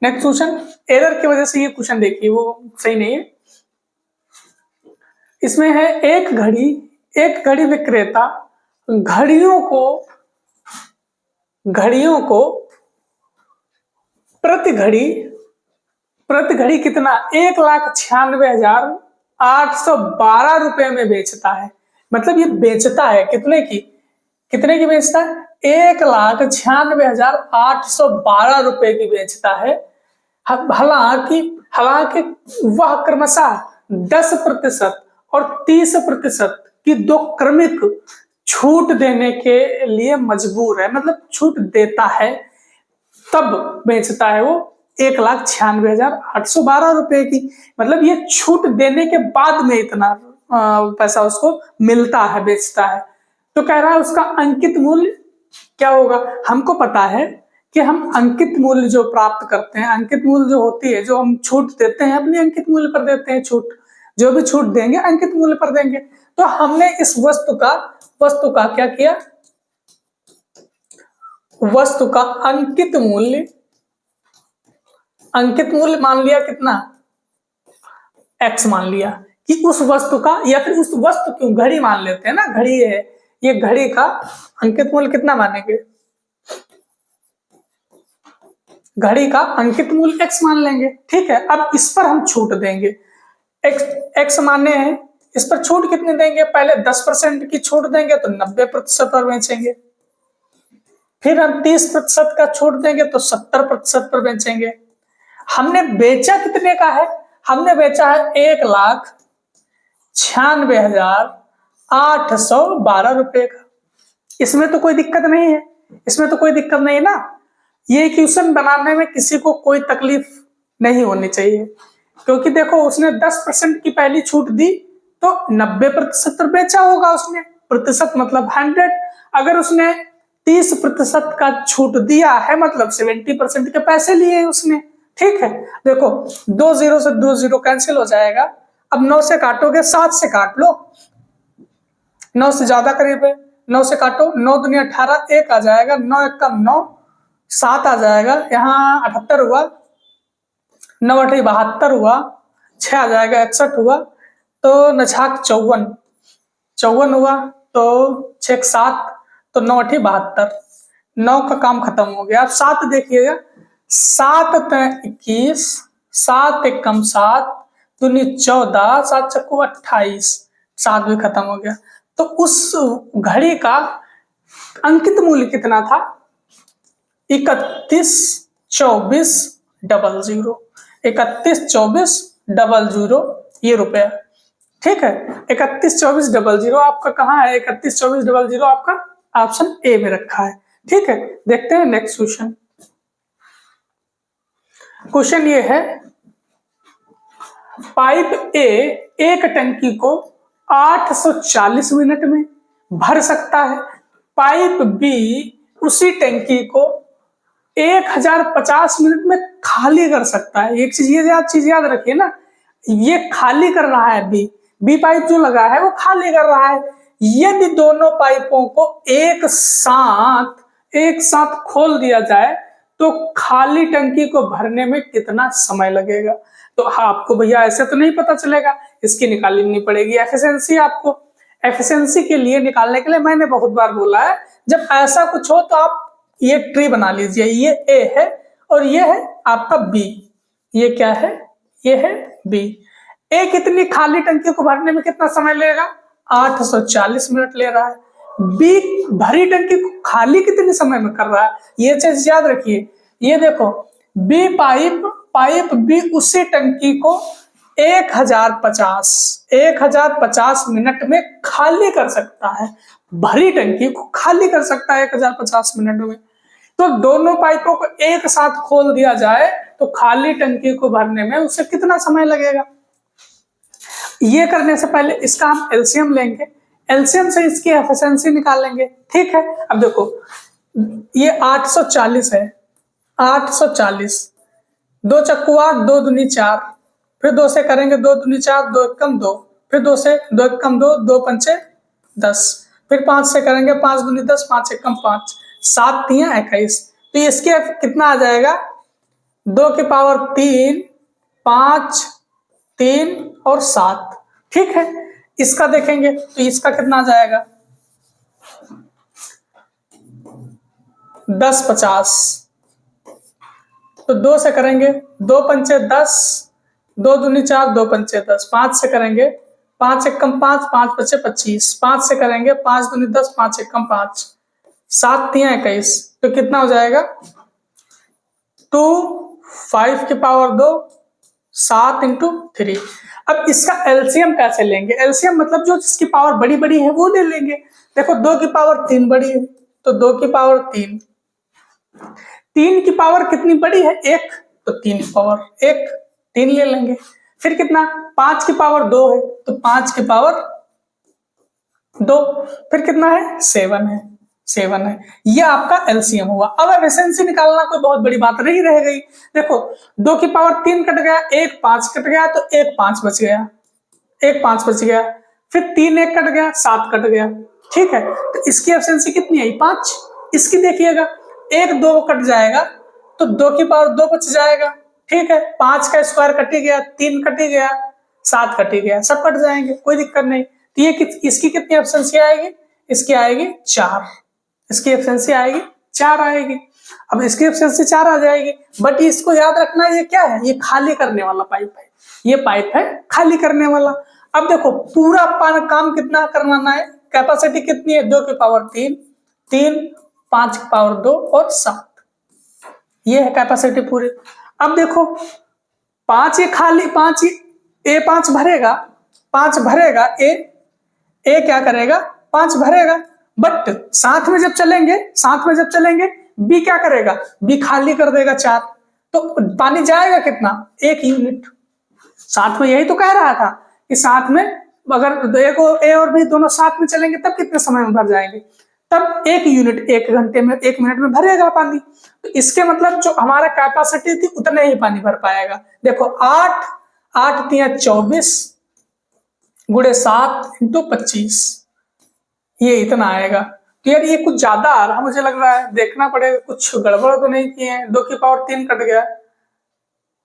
नेक्स्ट क्वेश्चन एरर की वजह से ये क्वेश्चन देखिए वो सही नहीं है। इसमें है एक घड़ी विक्रेता घड़ियों को प्रति घड़ी कितना, 1,96,812 रुपए में बेचता है। मतलब ये बेचता है कितने की बेचता है? 1,96,812 रुपए की बेचता है। हालांकि वह क्रमशः 10% और 30% की 2 क्रमिक छूट देने के लिए मजबूर है। मतलब छूट देता है तब बेचता है वो 1,96,812 रुपए की। मतलब ये छूट देने के बाद में इतना पैसा उसको मिलता है, बेचता है। तो कह रहा है उसका अंकित मूल्य क्या होगा? हमको पता है कि हम अंकित मूल्य जो प्राप्त करते हैं, अंकित मूल्य जो होती है, जो हम छूट देते हैं अपने अंकित मूल्य पर देते हैं, छूट जो भी छूट देंगे अंकित मूल्य पर देंगे। तो हमने इस वस्तु का क्या किया, वस्तु का अंकित मूल्य मान लिया कितना, x मान लिया कि उस वस्तु का, या फिर उस वस्तु क्यों, घड़ी मान लेते हैं ना, घड़ी है ये, घड़ी का अंकित मूल्य कितना मानेंगे? घड़ी का अंकित मूल्य x मान लेंगे, ठीक है। अब इस पर हम छूट देंगे, x माने हैं, इस पर छूट कितनी देंगे? पहले 10% की छूट देंगे तो 90% पर बेचेंगे, फिर हम 30% का छूट देंगे तो 70% पर बेचेंगे। हमने बेचा कितने का है? हमने बेचा है 1,96,812 रुपए का। इसमें तो कोई दिक्कत नहीं है, इसमें तो कोई दिक्कत नहीं ना। ये क्वेश्चन बनाने में किसी को कोई तकलीफ नहीं होनी चाहिए, क्योंकि देखो उसने 10% की पहली छूट दी तो 90% बेचा होगा उसने, प्रतिशत मतलब 100। अगर उसने 30% का छूट दिया है मतलब 70% के पैसे लिए उसने, ठीक है। देखो 2 0 से 2 0 कैंसिल हो जाएगा। अब 9 से काटोगे, 7 से काट लो, 9 से ज्यादा करीब है, 9 से काटो, 9 दूनी 18, 1 आ जाएगा, 9 1 का 9, 7 आ जाएगा, यहाँ 78 हुआ, 9 8 72 हुआ, 6 आ जाएगा, 61 हुआ, तो 9 6 54 हुआ, तो 6 7, तो 9 8 72, 9 का काम खत्म हो गया। अब 7 देखिएगा, 7 21, 7 1 कम 7 दूनी 14, 7 चक्कू 28, 7 भी खत्म हो गया। तो उस घड़ी का अंकित मूल्य कितना था? 31 24 00, 31 24 00 ये रुपया, ठीक है। 31 24 00 आपका कहाँ है? 31 24 00 आपका ऑप्शन ए में रखा है, ठीक है। देखते हैं नेक्स्ट क्वेश्चन। क्वेश्चन ये है, पाइप ए एक टंकी को 840 मिनट में भर सकता है, पाइप बी उसी टंकी को 1050 मिनट में खाली कर सकता है। एक चीज याद रखिए ना, ये खाली कर रहा है, बी पाइप जो लगा है वो खाली कर रहा है। यदि दोनों पाइपों को एक साथ खोल दिया जाए तो खाली टंकी को भरने में कितना समय लगेगा? तो आपको भैया ऐसे तो नहीं पता चलेगा, इसकी निकालनी पड़ेगी एफिशिएंसी। आपको एफिशिएंसी के लिए निकालने के लिए मैंने बहुत बार बोला है, जब ऐसा कुछ हो तो आप ये ट्री बना लीजिए, ये ए है और ये है आपका बी, ये क्या है? ये है बी। ए कितनी खाली टंकी को भरने में कितना समय लगेगा? 840 मिनट ले रहा है। बी भरी टंकी को खाली कितने समय में कर रहा है, ये चीज याद रखिए। ये देखो बी पाइप बी उसी टंकी को 1050 मिनट में खाली कर सकता है, भरी टंकी को खाली कर सकता है 1050 मिनट में। तो दोनों पाइपों को एक साथ खोल दिया जाए तो खाली टंकी को भरने में उसे कितना समय लगेगा? ये करने से पहले इसका हम एलसीएम लेंगे, एलसीएम से इसकी एफिशिएंसी निकालेंगे, ठीक है। अब देखो ये 840 है, 840, 2 चक्कू 8, 2 दूनी 4, फिर 2 से करेंगे, 2 दूनी 4, 2 1 कम 2, फिर 2 से 2 1 कम 2, 2 पंचे 10, फिर 5 से करेंगे, 5 दूनी 10, 5 1 कम 5, 7 3 21, तो इसके कितना आ जाएगा? 2 की पावर 3, 5 3 और 7, ठीक है। इसका देखेंगे तो इसका कितना आ जाएगा? 10 50, तो 2 से करेंगे, 2 पंचे 10, 2 दूनी 4, 2 पंचे 10, 5 से करेंगे, 5 1 कम 5, 5 बचे 25, 5 से करेंगे, 5 दूनी 10, 5 1 कम 5, 7 3 21, तो कितना हो जाएगा? 2 5 की पावर 2, 7 इंटू 3। अब इसका एलसीएम कैसे लेंगे? एलसीएम मतलब जो जिसकी पावर बड़ी बड़ी है वो ले लेंगे। देखो 2 की पावर 3 बड़ी है तो 2 की पावर 3, 3 की पावर कितनी बड़ी है? 1, तो 3 की पावर 1, 3 ले लेंगे। फिर कितना? 5 की पावर 2 है तो 5 की पावर 2, फिर कितना है? 7 है। ये आपका एलसीएम हुआ। अब एफिशिएंसी निकालना कोई बहुत बड़ी बात नहीं रह गई। देखो 2 की पावर 3 कट गया, 1 5 कट गया, तो 1 5 बच गया, 1 5 बच गया, फिर 3 1 कट गया, 7 कट गया, ठीक है। तो इसकी एफिशिएंसी कितनी आई? 5। इसकी देखिएगा 1 2 कट जाएगा तो 2 की पावर 2 बच जाएगा, ठीक है। 5 का स्क्वायर कट ही गया, 3 कट ही गया, 7 कट ही गया, सब कट जाएंगे, कोई दिक्कत नहीं। तो ये इसकी कितनी एफिशिएंसी आएगी? इसकी आएगी 4, इसकी एफिशिएंसी आएगी 4 आएगी। अब इसकी एफिशिएंसी 4 आ जाएगी, बट इसको याद रखना ये क्या है? ये खाली करने वाला पाइप है, ये पाइप है खाली करने वाला। अब देखो पूरा काम कितना करवाना है? कैपेसिटी कितनी है? 2 की पावर 3, 5 की पावर 2 और 7, ये है कैपेसिटी पूरी। अब देखो 5 ये खाली, 5 ए 5 भरेगा, 5 भरेगा, ए क्या करेगा? 5 भरेगा, बट साथ में जब चलेंगे बी क्या करेगा? बी खाली कर देगा 4, तो पानी जाएगा कितना? 1 यूनिट। साथ में यही तो कह रहा था कि साथ में अगर ए और बी दोनों साथ में चलेंगे तब कितने समय में भर जाएंगे? तब 1 यूनिट 1 घंटे में 1 मिनट में भरेगा पानी। तो इसके मतलब जो हमारा कैपेसिटी थी उतने ही पानी भर पाएगा। देखो 8 8 तिया 24 गुणे 7 इंटू 25, ये इतना आएगा। तो यार ये कुछ ज्यादा आ रहा मुझे लग रहा है, देखना पड़ेगा कुछ गड़बड़ तो नहीं किए हैं। 2 की पावर 3 कट गया,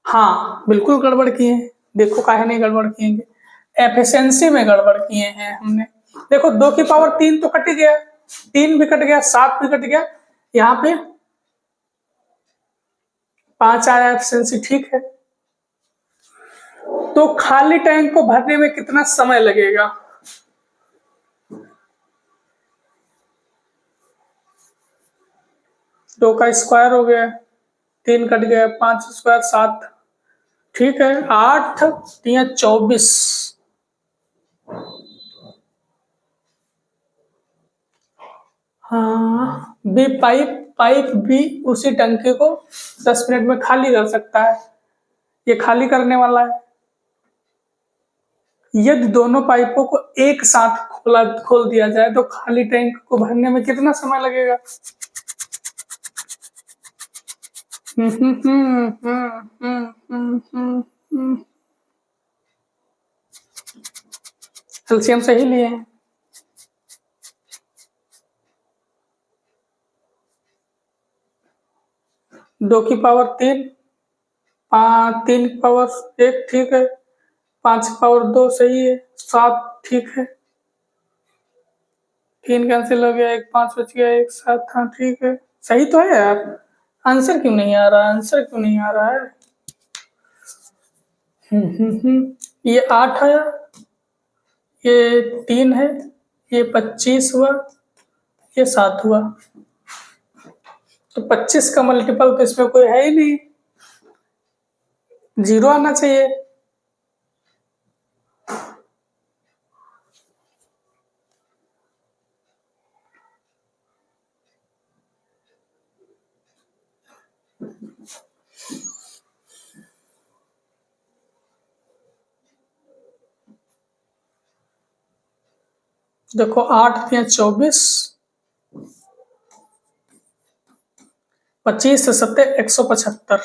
हाँ बिल्कुल गड़बड़ किए हैं। देखो काहे नहीं गड़बड़ किएंगे, एफिशिएंसी में गड़बड़ किए हैं हमने। देखो 2 की पावर 3 तो कट गया, 3 भी कट गया, 7 भी कट गया, यहाँ पे 5 आया, एफिशिएंसी ठीक है। तो खाली टैंक को भरने में कितना समय लगेगा? दो का स्क्वायर हो गया, 3 कट गया, 5 स्क्वायर 7, ठीक है। 8 तिया 24, हाँ बी पाइप भी उसी टंकी को 10 मिनट में खाली कर सकता है, ये खाली करने वाला है। यदि दोनों पाइपों को एक साथ खोल दिया जाए तो खाली टैंक को भरने में कितना समय लगेगा? एलसीएम सही लिए हैं। 2 की पावर 3, 3 की पावर 1 ठीक है, 5 की पावर 2 सही है, 7 ठीक है, 3 कैंसिल हो गया, 1 5 बच गया, 1 7, हाँ ठीक है, सही तो है यार। आंसर क्यों नहीं आ रहा, आंसर क्यों नहीं आ रहा है? ये 8 है, ये 3 है, ये 25 हुआ, ये 7 हुआ। तो 25 का मल्टीपल तो इसमें कोई है ही नहीं, 0 आना चाहिए। देखो 8 तिया 24, 25 से 7 175,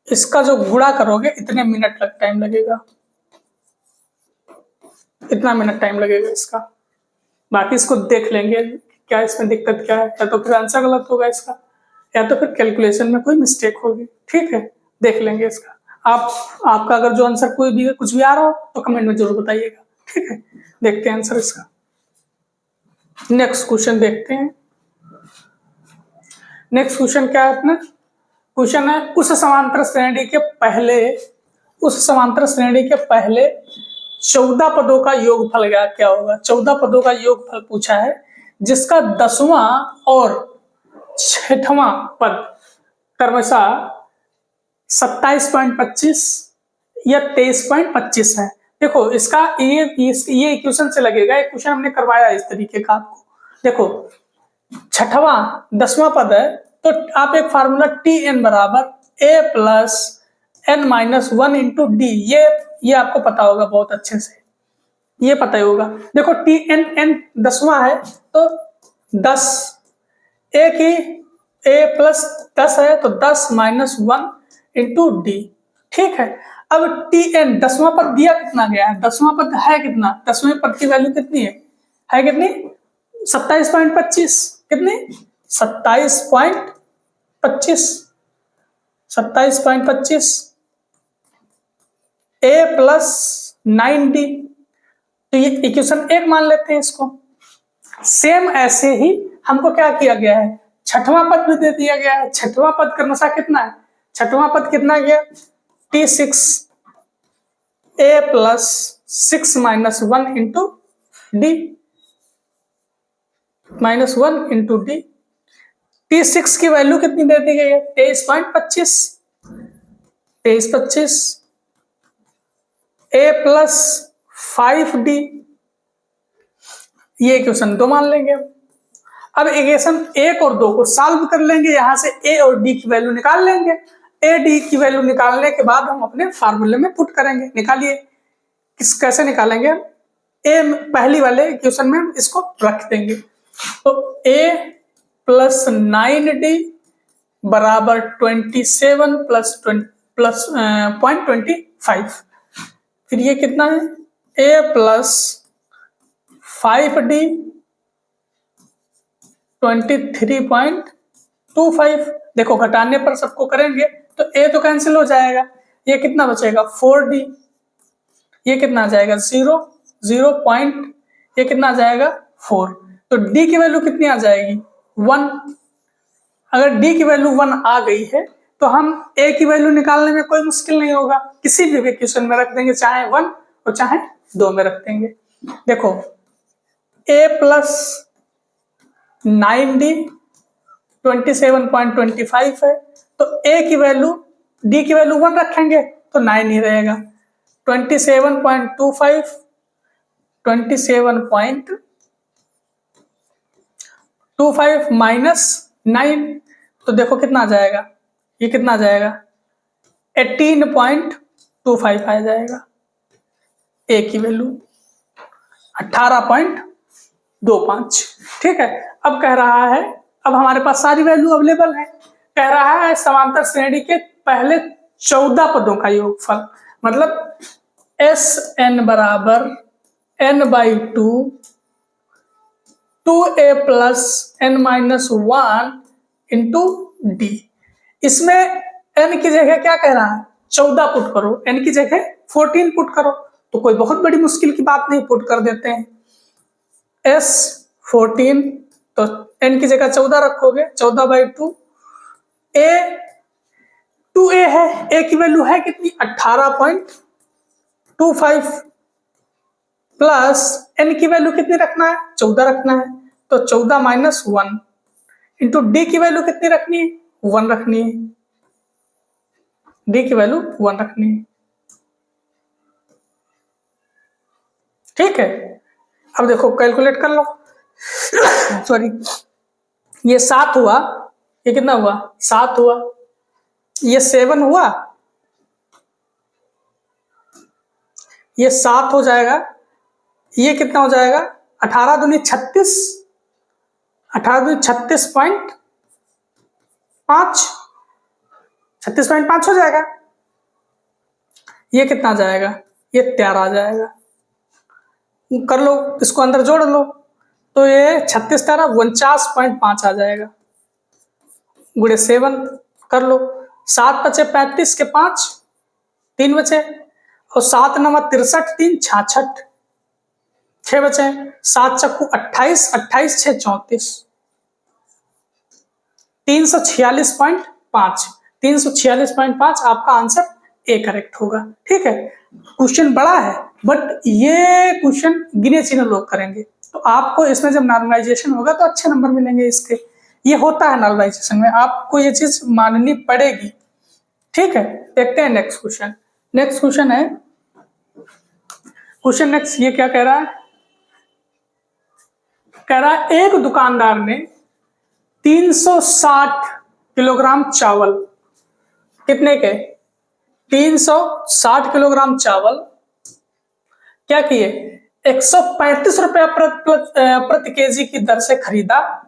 इसका जो गुणा करोगे इतने मिनट टाइम लगेगा, इतना मिनट टाइम लगेगा इसका। बाकी इसको देख लेंगे क्या इसमें दिक्कत क्या है, या तो फिर आंसर गलत होगा इसका, या तो फिर कैलकुलेशन में कोई मिस्टेक होगी, ठीक है देख लेंगे इसका। आपका अगर जो आंसर कोई भी कुछ भी आ रहा हो तो कमेंट में जरूर बताइएगा, ठीक है। देखते हैं आंसर इसका। नेक्स्ट क्वेश्चन देखते हैं। नेक्स्ट क्वेश्चन क्या है अपना? क्वेश्चन है उस समांतर श्रेणी के पहले 14 पदों का योगफल क्या होगा? 14 पदों का योगफल पूछा है, जिसका 10वां और 6वां पद क्रमशः 27.25 या 23.25 है। देखो इसका ये इक्वेशन से लगेगा, एक क्वेश्चन हमने करवाया इस तरीके का आपको। देखो 6वां 10वां पद है, तो आप एक फार्मूला Tn बराबर a plus n minus 1 into D, ये आपको पता होगा बहुत अच्छे से, ये पता ही होगा। देखो Tn 10वां है तो 10, a की a प्लस 10 है तो 10 माइनस 1 इंटू डी, ठीक है। अब Tn 10वां पद दिया कितना गया है? 10वां पद है कितना? 10वें पद की वैल्यू कितनी है कितनी? 27.25, कितनी? 27.25 a प्लस 9d, तो ये इक्वेशन 1 मान लेते हैं इसको। सेम ऐसे ही हमको क्या किया गया है, 6वां पद भी दे दिया गया है। 6वां पद क्रमशः कितना है? 6वां पद कितना गया? T6 a plus 6 minus 1 into D, minus 1 into D. T6 की वैल्यू कितनी दे दी गई है? 23.25, 23.25 a प्लस 5d, ये इक्वेशन 2 मान लेंगे। अब इक्वेशन 1 और 2 को सॉल्व कर लेंगे, यहां से a और d की वैल्यू निकाल लेंगे। a d की वैल्यू निकालने के बाद हम अपने फार्मूले में पुट करेंगे। निकालिए किस कैसे निकालेंगे, ए पहली वाले क्वेश्चन में हम इसको रख देंगे। तो a प्लस 9d बराबर 27 प्लस 0.25। फिर ये कितना है, a प्लस 5d 23.25। देखो घटाने पर सबको करेंगे तो a तो कैंसिल हो जाएगा, ये कितना बचेगा 4d, ये कितना आ जाएगा 0 पॉइंट, ये कितना आ जाएगा 4। तो d की वैल्यू कितनी आ जाएगी 1। अगर d की वैल्यू 1 आ गई है तो हम a की वैल्यू निकालने में कोई मुश्किल नहीं होगा, किसी भी इक्वेशन में रख देंगे, चाहे 1 और चाहे 2 में रख देंगे। देखो a प्लस 9d 27.25 है, तो a की वैल्यू d की वैल्यू 1 रखेंगे तो 9 ही रहेगा। 27.25 27.25 माइनस 9, तो देखो कितना आ जाएगा, ये कितना आ जाएगा 18.25 आ जाएगा। a की वैल्यू 18.25। ठीक है, अब कह रहा है, अब हमारे पास सारी वैल्यू अवेलेबल है, कह रहा है समांतर श्रेणी के पहले 14 पदों का योगफल, मतलब Sn बराबर n/2 2a plus n-1 into D. इसमें n की जगह क्या कह रहा है 14 पुट करो, n की जगह 14 पुट करो, तो कोई बहुत बड़ी मुश्किल की बात नहीं, पुट कर देते हैं s 14, तो n की जगह 14 रखोगे, 14/2 a 2a है, a की वैल्यू है कितनी 18.25 प्लस n की वैल्यू कितनी रखना है 14 रखना है, तो 14 माइनस 1 इंटू डी की वैल्यू कितनी रखनी है 1 रखनी है, डी की वैल्यू 1 रखनी है। ठीक है, अब देखो कैलकुलेट कर लो सॉरी, ये 7 हुआ, ये कितना हुआ 7 हुआ, ये 7 हुआ, ये 7 हो जाएगा, ये कितना हो जाएगा 18 दूनी 36, 18 दूनी 36.5 36.5 हो जाएगा, ये कितना आ जाएगा ये 13 आ जाएगा, कर लो इसको अंदर जोड़ लो, तो ये 36 13 49.5 आ जाएगा, गुणे 7 कर लो, 7 बचे 35 के 5 3 बचे, और 7 9 63 3 66 6 बचे, 7 चक्कू 28 28 6 34 346.5 346.5 आपका आंसर ए करेक्ट होगा। ठीक है, क्वेश्चन बड़ा है बट ये क्वेश्चन गिने चुने लोग करेंगे, तो आपको इसमें जब नॉर्मलाइजेशन होगा तो अच्छे नंबर मिलेंगे इसके, ये होता है नॉर्मलाइजेशन में, आपको ये चीज माननी पड़ेगी। ठीक है, देखते हैं नेक्स्ट क्वेश्चन। नेक्स्ट क्वेश्चन है, क्वेश्चन नेक्स्ट ये क्या कह रहा है, कह रहा है एक दुकानदार ने 360 किलोग्राम चावल, कितने के 360 किलोग्राम चावल क्या किए 135 रुपए प्रति केजी की दर से खरीदा,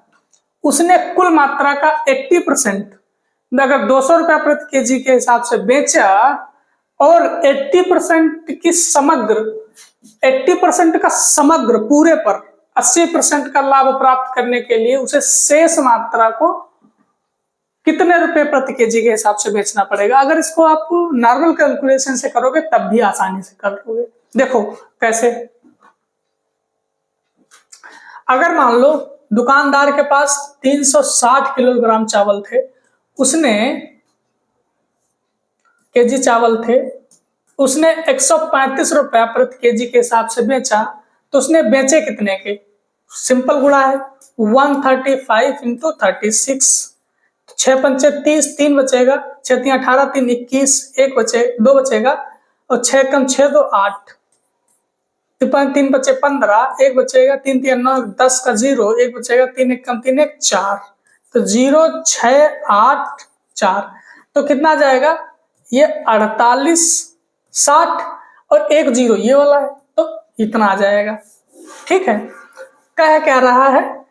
उसने कुल मात्रा का 80% अगर 200 रुपए प्रति केजी के हिसाब से बेचा और 80% की समग्र 80% का समग्र पूरे पर 80% का लाभ प्राप्त करने के लिए उसे शेष मात्रा को कितने रुपए प्रति केजी के हिसाब से बेचना पड़ेगा। अगर इसको आप नॉर्मल कैलकुलेशन से करोगे तब भी आसानी से कर लोगे। देखो कैसे, अगर मान लो दुकानदार के पास 360 किलोग्राम चावल थे, उसने केजी चावल थे, उसने 135 रुपया प्रति केजी के हिसाब से बेचा, तो उसने बेचे कितने के, सिंपल गुणा है 135 इंटू 36, 6 पंचे 30, 3 बचेगा, 6 3 18, 3 21, 1 बचे 2 बचेगा, और 6 कम 6 2 8, 3 बचे 15, 1 बचेगा, 3 3 9 10 का 0, 1 बचेगा, 3 1 कम 3 1 4, तो 0 6 8 4, तो कितना जाएगा ये 48 60, और 1 0 ये वाला है, तो इतना आ जाएगा। ठीक है, क्या रहा है,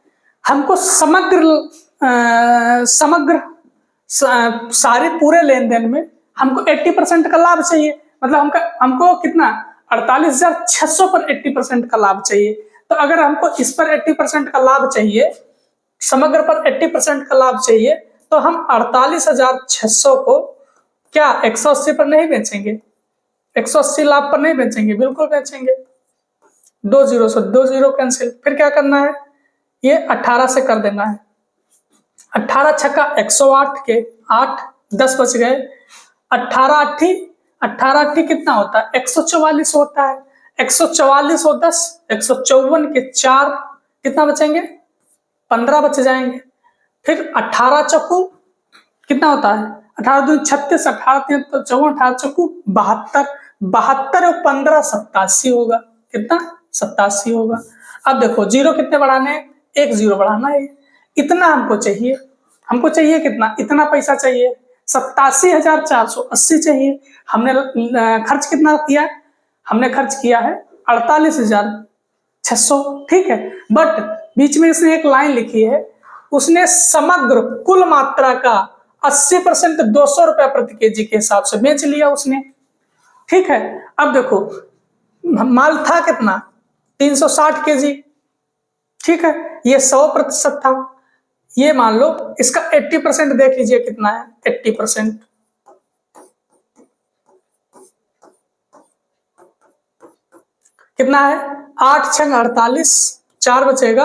हमको समग्र सारे पूरे लेन देन में हमको 80% का लाभ चाहिए। मतलब हमको कितना 48,600 पर 80% का लाभ चाहिए। तो अगर हमको इस पर 80% का लाभ चाहिए, समग्र पर 80% का लाभ चाहिए, तो हम 48,600 को क्या 180 पर नहीं बेचेंगे? 180 लाभ पर नहीं बेचेंगे, बिल्कुल बेचेंगे। 2 0 से 2 0 कैंसिल। फिर क्या करना है, ये 18 से कर देना है। 18 छक्का 108 के 8 10 बच गए। 18 अट्ठी कितना होता है? 144 होता है। 144 और 10 154 के 4 कितना बचेंगे? 15 बच जाएंगे। फिर 18 चक्कू कितना होता है? 18 दूनी 36, 18 3 तो 54, 18 चक्कू 72, 72 और 15 87 होगा। कितना? 87 होगा। अब देखो जीरो कितने बढ़ाने हैं? 1 0 बढ़ाना है। इतना हमको चाहिए। हमको चाहिए कितना? इतना पैसा चाहिए, 87,480 चाहिए। हमने खर्च कितना किया? हमने खर्च किया है 48,600। ठीक है, बट बीच में इसने एक लाइन लिखी है, उसने समग्र कुल मात्रा का 80% 200 रुपया प्रति केजी के हिसाब से बेच लिया उसने। ठीक है, अब देखो माल था कितना? 360 केजी। ठीक है, ये 100% था। ये मान लो इसका 80% देख लीजिए कितना है? 80% कितना है? 8 6 48, 4 बचेगा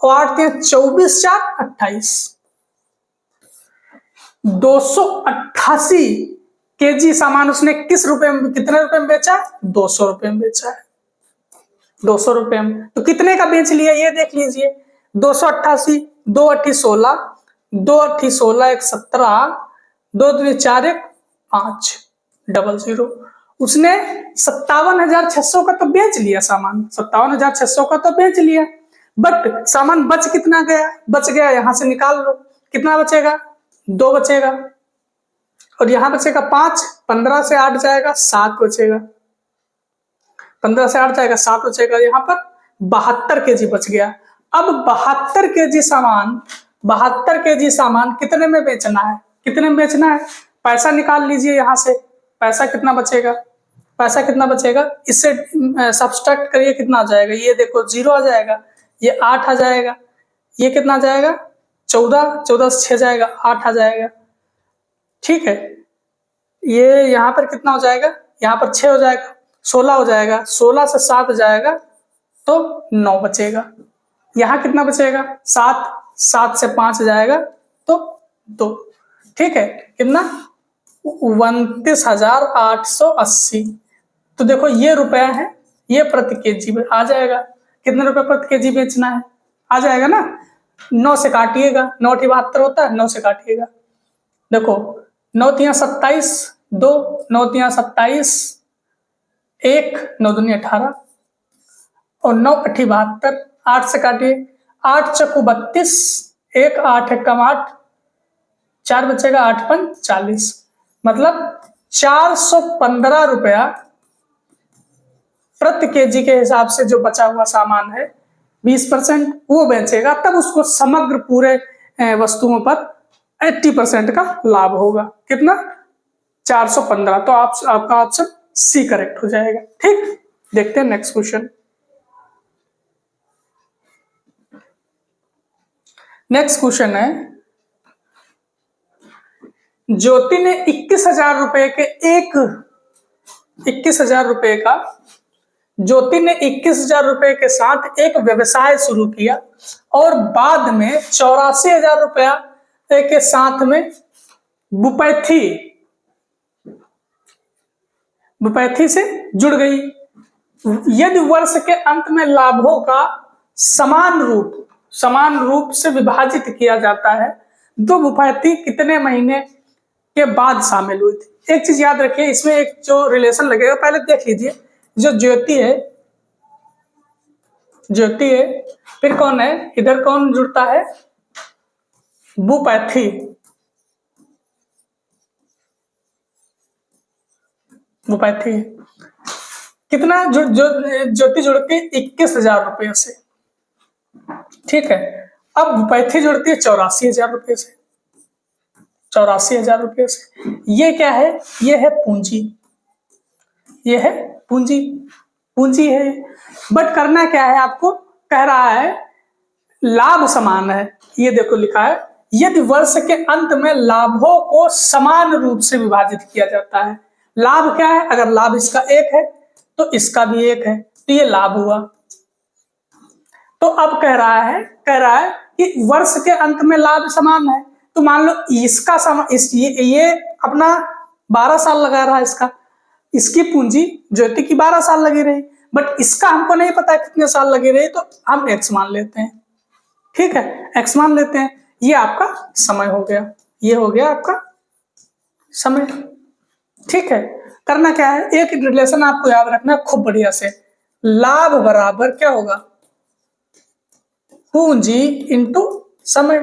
और 8 3 24, 4 28, 288 केजी सामान उसने किस रुपए में, कितने रुपए में बेचा? 200 रुपए में बेचा है। 200 रुपए में। तो कितने का बेच लिया ये देख लीजिए। 288, 2 8 16, 2 8 16 1 17, 2 2 4 1 5 00। उसने 57,600 का तो बेच लिया सामान, 57,600 का तो बेच लिया, बट सामान बच कितना गया? बच गया, यहां से निकाल लो कितना बचेगा? 2 बचेगा और यहां बचेगा 5, 15 से 8 जाएगा 7 बचेगा, 15 से 8 जाएगा 7 बचेगा। यहाँ पर 72 केजी बच गया। अब 72 केजी सामान, 72 केजी सामान कितने में बेचना है? कितने में बेचना है? पैसा निकाल लीजिए यहाँ से। पैसा कितना बचेगा? पैसा कितना बचेगा? इससे सब्सट्रैक्ट करिए, कितना आ जाएगा? ये देखो 0 आ जाएगा, ये 8 आ जाएगा, ये कितना आ जाएगा? 14, 14 से 6 जाएगा 8 आ जाएगा। ठीक है, ये यहाँ पर कितना हो जाएगा? यहाँ पर 6 हो जाएगा, 16 हो जाएगा, 16 से 7 जाएगा तो 9 बचेगा। यहाँ कितना बचेगा? 7, 7 से 5 जाएगा तो 2। ठीक है, कितना? 29,880। तो देखो ये रुपया है, ये प्रति केजी में आ जाएगा। कितने रुपए प्रति केजी बेचना है? आ जाएगा ना। 9 से काटिएगा, 9 72 होता है, 9 से काटिएगा। देखो 9 3 27, 2 9 3 27, 1 9 दूनी 18 और 9 8 72, 8 से काटिए, 8 चक्कू 32, 1 8 1 8, 4 बचेगा, 8 5 40। मतलब 415 रुपया प्रति केजी के हिसाब से जो बचा हुआ सामान है 20% वो बेचेगा, तब उसको समग्र पूरे वस्तुओं पर 80% का लाभ होगा। कितना? 415। तो आपका ऑप्शन सी करेक्ट हो जाएगा। ठीक, देखते हैं नेक्स्ट क्वेश्चन। नेक्स्ट क्वेश्चन है, ज्योति ने 21,000 रुपए के 21,000 रुपए का, ज्योति ने 21,000 रुपए के साथ एक व्यवसाय शुरू किया और बाद में 84,000 रुपया के साथ में बुपैथी से जुड़ गई। यदि वर्ष के अंत में लाभों का समान रूप से विभाजित किया जाता है तो बुपैथी कितने महीने के बाद शामिल हुई थी? एक चीज याद रखिए, इसमें एक जो रिलेशन लगेगा पहले देख लीजिए। जो ज्योति है, फिर कौन है इधर, कौन जुड़ता है? बुपैथी। कितना ज्योति जुड़ती है 21,000 रुपये से, ठीक है। अब पैथी जुड़ती है 84,000 रुपये से, 84,000 रुपये से। ये क्या है, ये है पूंजी, ये है पूंजी, पूंजी है। बट करना क्या है आपको, कह रहा है लाभ समान है। ये देखो लिखा है, यदि वर्ष के अंत में लाभों को समान रूप से विभाजित किया जाता है। लाभ क्या है, अगर लाभ इसका 1 है तो इसका भी 1 है, तो ये लाभ हुआ। तो अब कह रहा है कि वर्ष के अंत में लाभ समान है, तो मान लो इसका ये अपना 12 साल लगा रहा है, इसकी पूंजी ज्योति की 12 साल लगी रही, बट इसका हमको नहीं पता कितने साल लगे रही, तो हम x मान लेते हैं, ठीक है, x मान लेते हैं। ये आपका समय हो गया, ये हो गया आपका समय, ठीक है। करना क्या है, एक रिलेशन आपको याद रखना है खूब बढ़िया से, लाभ बराबर क्या होगा, पूंजी इंटू समय।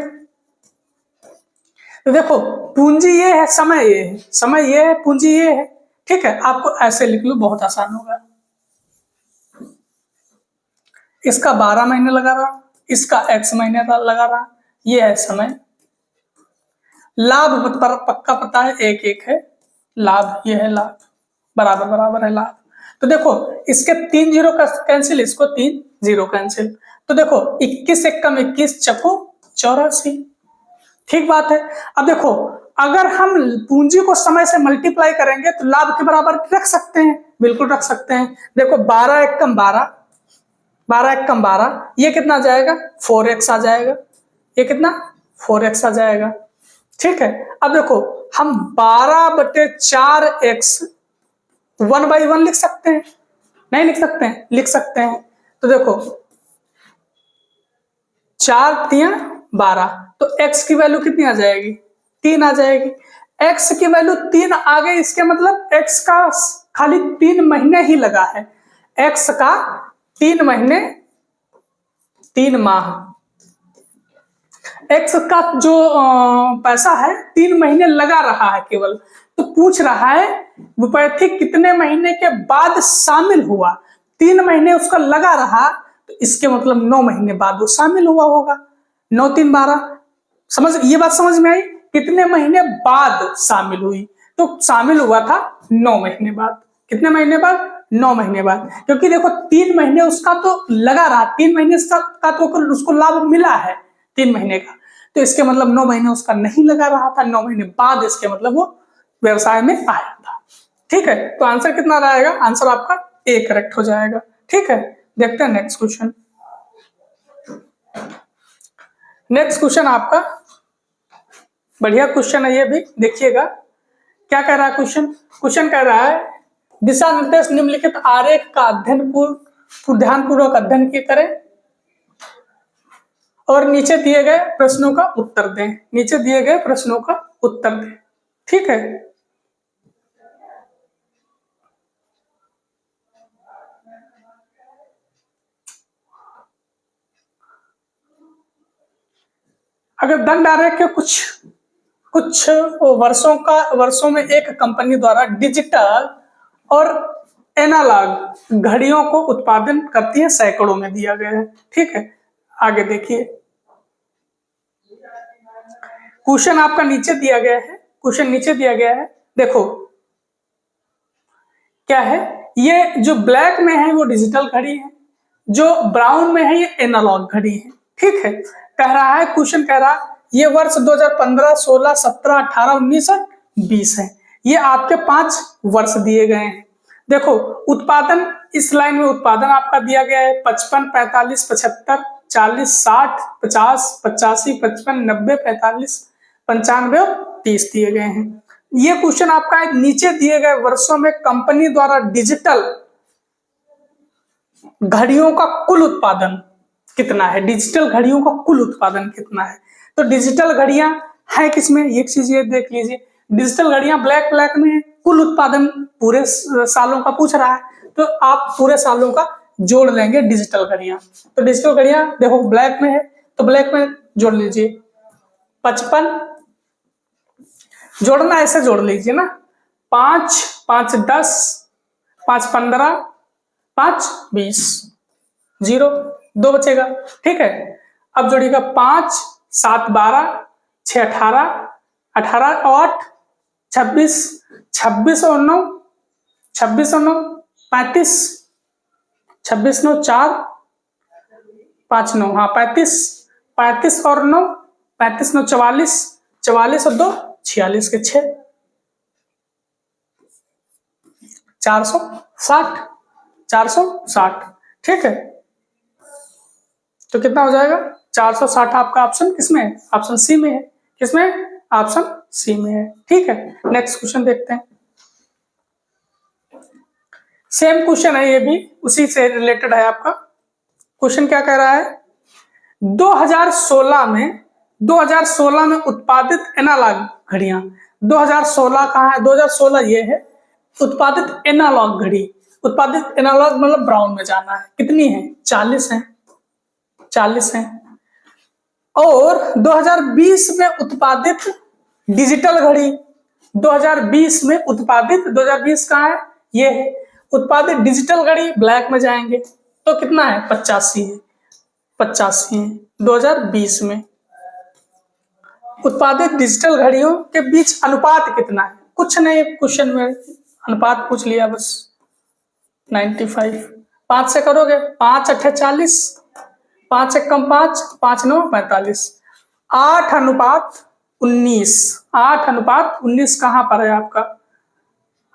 तो देखो पूंजी ये है, समय ये है, समय ये है, पूंजी ये है, ठीक है। आपको ऐसे लिख लो, बहुत आसान होगा। इसका 12 महीने लगा रहा, इसका x महीने लगा रहा, ये है समय। लाभ पर पक्का पता है, 1 है लाभ, ये है लाभ, बराबर बराबर है लाभ। तो देखो इसके 3 जीरो का कैंसिल, इसको 3 जीरो कैंसिल, तो देखो 21 एक कम 21 चको 84, ठीक बात है। अब देखो अगर हम पूंजी को समय से मल्टीप्लाई करेंगे तो लाभ के बराबर रख सकते हैं, बिल्कुल रख सकते हैं। देखो 12 एक कम 12, 12 एक कम 12, ये कितना आ जाएगा, 4x आ जाएगा, ये कितना 4x आ जाएगा, ठीक है। अब देखो हम 12/4x 1/1 लिख सकते हैं, नहीं लिख सकते हैं, लिख सकते हैं। तो देखो 4 तिया 12, तो x की वैल्यू कितनी आ जाएगी, 3 आ जाएगी। x की वैल्यू 3 आ गई, इसके मतलब x का खाली 3 महीने ही लगा है, x का 3 महीने 3 माह, x का जो पैसा है 3 महीने लगा रहा है केवल। तो पूछ रहा है विपैथी कितने महीने के बाद शामिल हुआ, 3 महीने उसका लगा रहा, तो इसके मतलब 9 महीने बाद वो शामिल हुआ होगा। 9 3 12, समझ, ये बात समझ में आई, कितने महीने बाद शामिल हुई, तो शामिल हुआ था 9 महीने बाद। कितने महीने बाद, 9 महीने बाद, क्योंकि देखो 3 महीने उसका तो लगा रहा, 3 महीने का तो उसको लाभ मिला है 3 महीने का, तो इसके मतलब 9 महीने उसका नहीं लगा रहा था, 9 महीने बाद इसके मतलब वो व्यवसाय में आया था, ठीक है। तो आंसर कितना रहेगा, आंसर आपका A करेक्ट हो जाएगा, ठीक है। देखते हैं नेक्स्ट क्वेश्चन। नेक्स्ट क्वेश्चन आपका बढ़िया क्वेश्चन है, ये भी देखिएगा क्या कह रहा है क्वेश्चन। क्वेश्चन कह रहा है दिशा निर्देश निम्नलिखित आरेख का ध्यानपूर्वक अध्ययन करें और नीचे दिए गए प्रश्नों का उत्तर दें, नीचे दिए गए प्रश्नों का उत्तर दें, ठीक है। अगर दंड आरेख के कुछ वर्षों में एक कंपनी द्वारा डिजिटल और एनालॉग घड़ियों को उत्पादन करती है, सैकड़ों में दिया गया है, ठीक है। आगे देखिए क्वेश्चन आपका नीचे दिया गया है, क्वेश्चन नीचे दिया गया है, देखो क्या है, ये जो ब्लैक में है वो डिजिटल घड़ी है, जो ब्राउन में है ये एनालॉग घड़ी है, ठीक है। कह रहा है क्वेश्चन कह रहा ये वर्ष 2015, 16, 17, 18, 19 और 20 है, ये आपके 5 वर्ष दिए गए हैं। देखो उत्पादन, इस लाइन में उत्पादन आपका दिया गया है 55, 45, 75, 40, 60, 50, 85, 55, 90, 45, 95 और 30 दिए गए हैं। ये क्वेश्चन आपका है नीचे दिए गए वर्षों में कंपनी द्वारा डिजिटल घड़ियों का कुल उत्पादन कितना है, डिजिटल घड़ियों का कुल उत्पादन कितना है। तो डिजिटल घड़ियां है किसमें, एक चीज ये देख लीजिए, डिजिटल घड़ियां ब्लैक में है, कुल उत्पादन पूरे सालों का पूछ रहा है, तो आप पूरे सालों का जोड़ लेंगे डिजिटल घड़ियां। तो डिजिटल घड़ियां देखो ब्लैक में है, तो ब्लैक में जोड़ लीजिए 55, जोड़ना ऐसे जोड़ लीजिए ना, 5 5 10, 5 15, 5 20, 0 2 बचेगा। ठीक है, अब जोड़िएगा 5 7 12, 6 18, 18 और 8 26, 26 और 9 26 और 9 35, 26 9 4 5 9, हाँ 35, 35 और 9 35 9 44, 44 और 2 46 के 6 460, 460। ठीक है, तो कितना हो जाएगा 460। आपका ऑप्शन किसमें है? ऑप्शन सी में है। किसमें? ऑप्शन सी में है। ठीक है, नेक्स्ट क्वेश्चन देखते हैं। सेम क्वेश्चन है, ये भी उसी से रिलेटेड है। आपका क्वेश्चन क्या कह रहा है? 2016 में उत्पादित एनालॉग घड़ियां, 2016 कहाँ है? 2016 ये है। उत्पादित एनालॉग घड़ी, उत्पादित एनालॉग मतलब ब्राउन में जाना है। कितनी है? 40 है, 40 है। और 2020 में उत्पादित डिजिटल घड़ी, 2020 में उत्पादित, 2020 कहाँ है? ये है। उत्पादित डिजिटल घड़ी ब्लैक में जाएंगे तो कितना है? 85 है, 85 है 2020 में। उत्पादित डिजिटल घड़ियों के बीच अनुपात कितना है? कुछ नहीं, क्वेश्चन में अनुपात पूछ लिया बस। 95, 5 से करोगे 5 8 40, 5 एक कम 5, 5 9 45, 8:19, 8:19 कहां पर है आपका?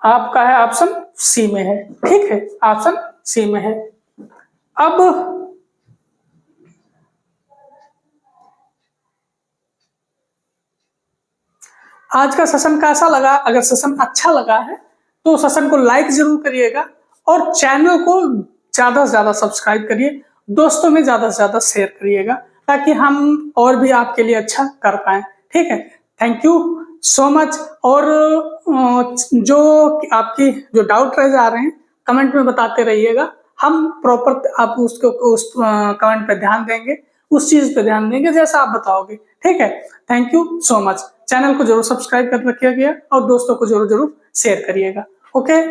आपका है ऑप्शन सी में है। ठीक है, ऑप्शन सी में है। अब आज का सेशन कैसा लगा? अगर सेशन अच्छा लगा है तो सेशन को लाइक जरूर करिएगा और चैनल को ज्यादा से ज्यादा सब्सक्राइब करिए, दोस्तों में ज्यादा से ज्यादा शेयर करिएगा ताकि हम और भी आपके लिए अच्छा कर पाए। ठीक है, थैंक यू सो मच। और जो आपकी जो डाउट रह जा रहे हैं कमेंट में बताते रहिएगा, हम प्रॉपर आप उसको उस कमेंट पे ध्यान देंगे, उस चीज पे ध्यान देंगे जैसा आप बताओगे। ठीक है, thank you so much. Channel को जरूर सब्सक्राइब कर रखिएगा और दोस्तों को जरूर जरूर शेयर करिएगा। ओके।